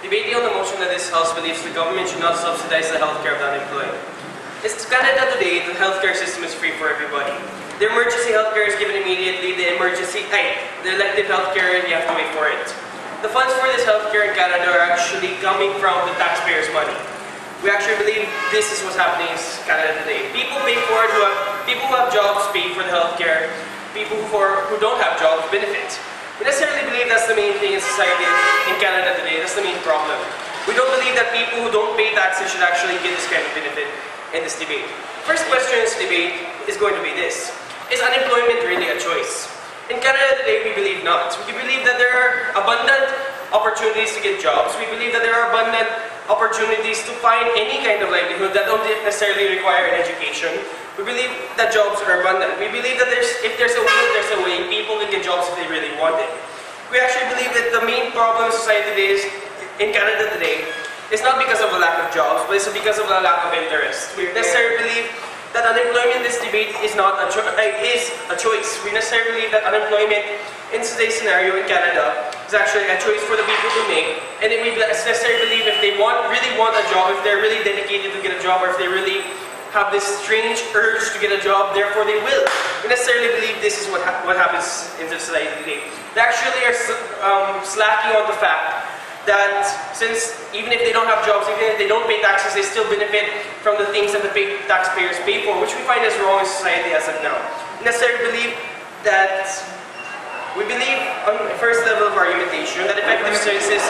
Debating on the motion that this House believes the government should not subsidize the healthcare of the unemployed. In Canada today, the healthcare system is free for everybody. The emergency healthcare is given immediately. The elective healthcare, you have to wait for it. The funds for this healthcare in Canada are actually coming from the taxpayers' money. We actually believe this is what's happening in Canada today. People pay for it. People who have jobs pay for the healthcare. People who don't have jobs benefit. We necessarily believe that's the main thing in society in Canada today. That's the main problem. We don't believe that people who don't pay taxes should actually get this kind of benefit in this debate. First question in this debate is going to be this. Is unemployment really a choice? In Canada today, we believe not. We believe that there are abundant opportunities to get jobs. We believe that there are abundant opportunities to find any kind of livelihood that don't necessarily require an education. We believe that jobs are abundant. We believe that if there's a will, there's a way. People can get jobs if they really want it. We actually believe that the main problem in society today in Canada today is not because of a lack of jobs, but it's because of a lack of interest. We necessarily believe that unemployment in this debate is a choice. We necessarily believe that unemployment in today's scenario in Canada is actually a choice for the people to make, and we necessarily believe if they really want a job, if they're really dedicated to get a job, or if they really have this strange urge to get a job, therefore they will. We necessarily believe this is what happens in society today. They actually are slacking on the fact that since even if they don't have jobs, even if they don't pay taxes, they still benefit from the things that the taxpayers pay for, which we find is wrong in society as of now. We necessarily believe that on the first level of argumentation that effective citizens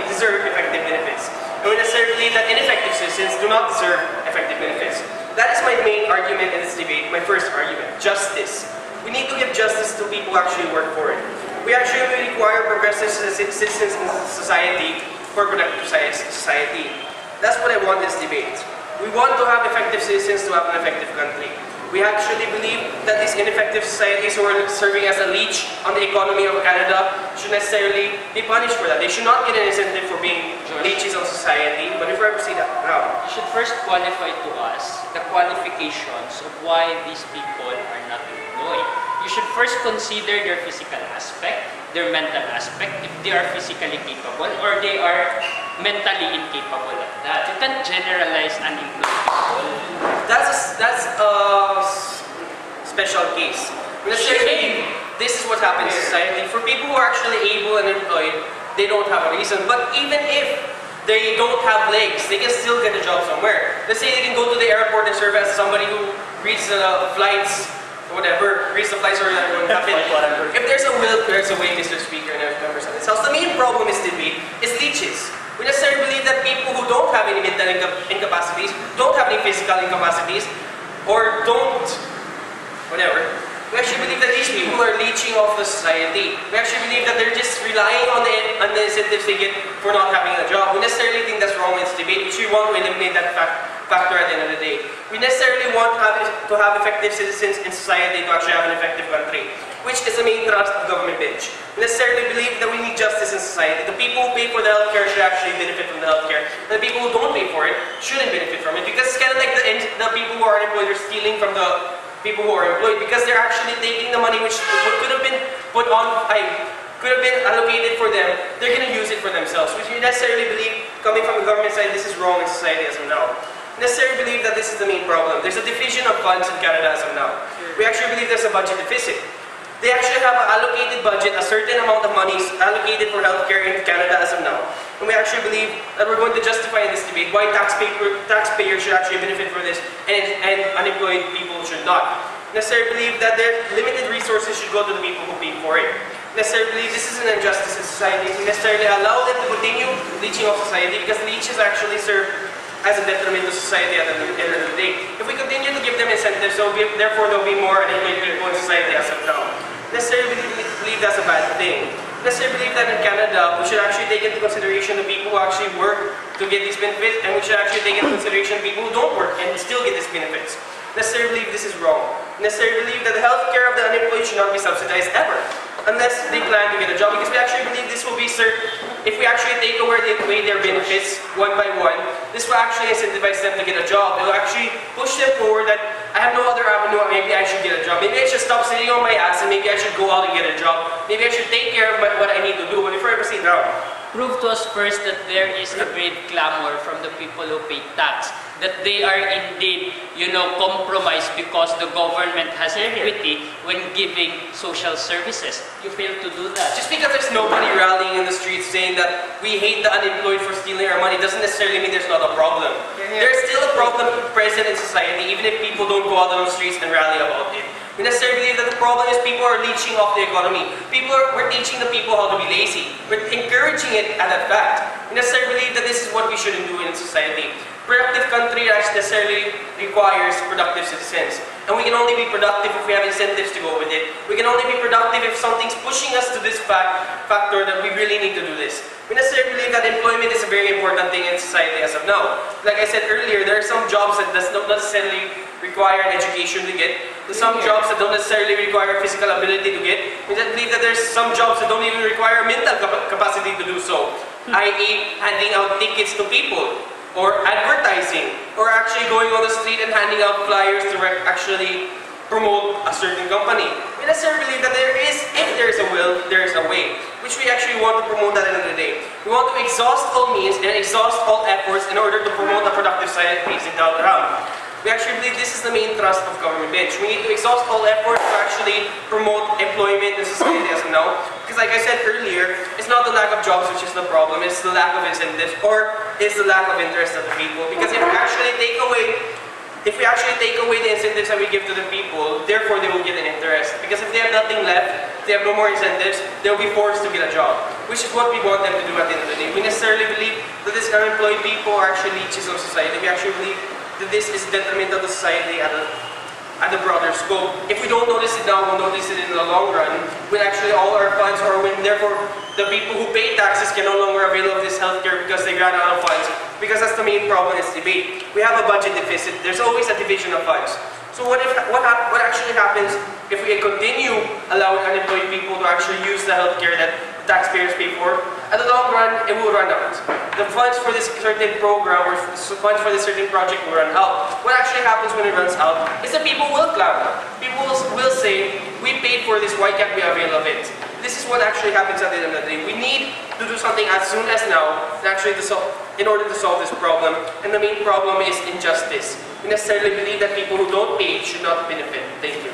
deserve effective benefits. And we necessarily believe that ineffective citizens do not deserve effective benefits. That is my main argument in this debate, my first argument, justice. We need to give justice to people who actually work for it. We actually require progressive citizens in society for productive society. That's what I want in this debate. We want to have effective citizens to have an effective country. We actually believe that these ineffective societies who are serving as a leech on the economy of Canada should necessarily be punished for that. They should not get an incentive for being leeches on society. But if I proceed now, you should first qualify to us the qualifications of why these people are not employed. You should first consider their physical aspect, their mental aspect, if they are physically capable or they are mentally incapable of that. You can't generalize unemployed people. That's a special case. This is what happens in society. For people who are actually able and employed, they don't have a reason. But even if they don't have legs, they can still get a job somewhere. Let's say they can go to the airport and serve as somebody who reads the flights, whatever, reads the flights or whatever. If there's a will, there's a way, Mr. Speaker, and members of this House. The main problem is leeches. We necessarily believe that people who don't have any mental incapacities, don't have any physical incapacities, or don't, whatever, we actually believe that these people are leeching off the society. We actually believe that they're just relying on the incentives they get for not having a job. We necessarily think that's wrong in this debate, which we want to eliminate that factor at the end of the day. We necessarily want to have effective citizens in society to actually have an effective country, which is the main thrust of the government bench. We necessarily believe that we need justice in society. The people who pay for the healthcare should actually benefit from the healthcare. And the people who don't pay for it shouldn't benefit from it, because it's kind of like the people who are unemployed are stealing from the people who are employed, because they're actually taking the money which could have been allocated for them. They're going to use it for themselves, which we necessarily believe, coming from the government side, this is wrong in society as of now. We necessarily believe that this is the main problem. There's a division of funds in Canada as of now. We actually believe there's a budget deficit. They actually have an allocated budget, a certain amount of money allocated for healthcare in Canada as of now. And we actually believe that we're going to justify in this debate why taxpayers should actually benefit from this and unemployed people should not. We necessarily believe that their limited resources should go to the people who pay for it. We necessarily believe this is an injustice in society. We necessarily allow them to continue leeching off society, because leeches actually serve as a detriment to society at the end of the day. If we continue to give them incentives, therefore there will be more unemployed people in society as of now. Necessarily believe that's a bad thing. Necessarily believe that in Canada, we should actually take into consideration the people who actually work to get these benefits, and we should actually take into consideration people who don't work and still get these benefits. Necessarily believe this is wrong. Necessarily believe that the healthcare of the unemployed should not be subsidized ever, unless they plan to get a job, because we actually believe this will be if we actually take away their benefits one by one, this will actually incentivize them to get a job. It will actually push them forward that I have no other avenue, maybe I should get a job. Maybe I should stop sitting on my ass and maybe I should go out and get a job. Maybe I should take care of what I need to do. But before I proceed now, prove to us first that there is a great clamor from the people who pay tax, that they are indeed, compromised because the government has equity when giving social services. You fail to do that. Just because there's nobody rallying in the streets saying that we hate the unemployed for stealing our money doesn't necessarily mean there's not a problem. There's still a problem present in society even if people don't go out on the streets and rally about it. We necessarily believe that the problem is people are leeching off the economy. We're teaching the people how to be lazy. We're encouraging it at that fact. We necessarily believe that this is what we shouldn't do in society. Productive country actually necessarily requires productive citizens. And we can only be productive if we have incentives to go with it. We can only be productive if something's pushing us to this factor that we really need to do this. We necessarily believe that employment is a very important thing in society as of now. Like I said earlier, there are some jobs that does not necessarily require an education to get. There's some jobs that don't necessarily require physical ability to get. We believe that there's some jobs that don't even require mental capacity to do so. I.e. handing out tickets to people, or advertising, or actually going on the street and handing out flyers to actually promote a certain company. We necessarily believe that if there is a will, there is a way, which we actually want to promote at the end of the day. We want to exhaust all means and exhaust all efforts in order to promote a productive society in downtown. We actually believe this is the main thrust of government bench. We need to exhaust all efforts to actually promote employment in society as of now. Because like I said earlier, it's not the lack of jobs which is the problem, it's the lack of incentives, or it's the lack of interest of the people. Because if we actually take away the incentives that we give to the people, therefore they will get an interest. Because if they have nothing left, if they have no more incentives, they'll be forced to get a job. Which is what we want them to do at the end of the day. We necessarily believe that these unemployed people are actually leeches of society. We actually believe that this is detrimental to society at a broader scope. If we don't notice it now, we'll notice it in the long run, when actually all our funds, or when therefore the people who pay taxes can no longer avail of this healthcare because they ran out of funds. Because that's the main problem in this debate. We have a budget deficit. There's always a division of funds. So what actually happens if we continue allowing unemployed people to actually use the healthcare that taxpayers pay for? At the long run, it will run out. The funds for this certain program or funds for this certain project will run out. What actually happens when it runs out is that people will clamor. People will say, we paid for this, why can't we avail of it? This is what actually happens at the end of the day. We need to do something as soon as now in order to solve this problem. And the main problem is injustice. We necessarily believe that people who don't pay should not benefit. Thank you.